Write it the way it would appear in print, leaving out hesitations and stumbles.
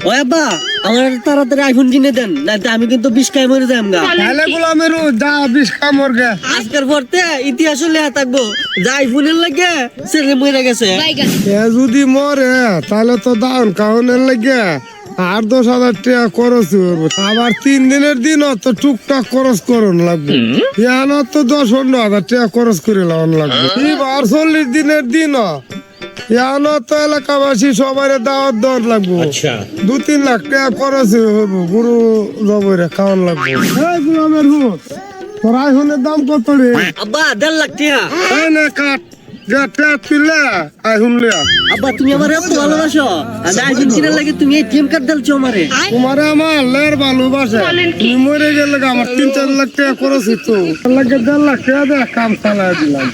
ও আব্বা আমার তাড়াতাড়ি আইফোন কিনে দেন, না আমি কিন্তু 20 কাই মরে যাম গা। তাহলে গোলামের যা 20 কামর গে। আজকের পরতে ইতিহাস লেখা থাকবো যে আইফোনের লাগে ছেলে মরে গেছে। এ যদি মরে তাহলে তো দাউন কাউনের লাগে আর 10,000 টাকা খরচ হইব। আবার 3 দিনের দিন তো টুকটাক খরচ করন লাগবে। ইয়ানো তো 10-15,000 টাকা খরচ করে লাগান লাগবে। এবার 40 দিনের দিন ইয়ানো তো এলাকাবাসী সবাই দাওয়াত দেওয়ার লাগবে। 2-3 লাখ টাকা খরচ হইব, গরু জবরে খাওয়ান লাগবে। এই গোলামের হুত, তোর আইফোনের দাম কত রে? আব্বা 1.5 লাখ টাকা। এই নে কাট, যা টাকা তুললে আইফোন লিয়া। আব্বা তুমি আমার এত ভালোবাসো, আমি আইফোন কিনার লাগে তুমি এটিএম কার্ড দিলছো আমারে। তোমারে আমার লের ভালোবাসে, তুমি মরে গেলে আমার 3-4 লাখ টাকা খরচ হইতো, লাগে 1.5 লাখ টাকা দিয়ে কাম চালাই দিলাম।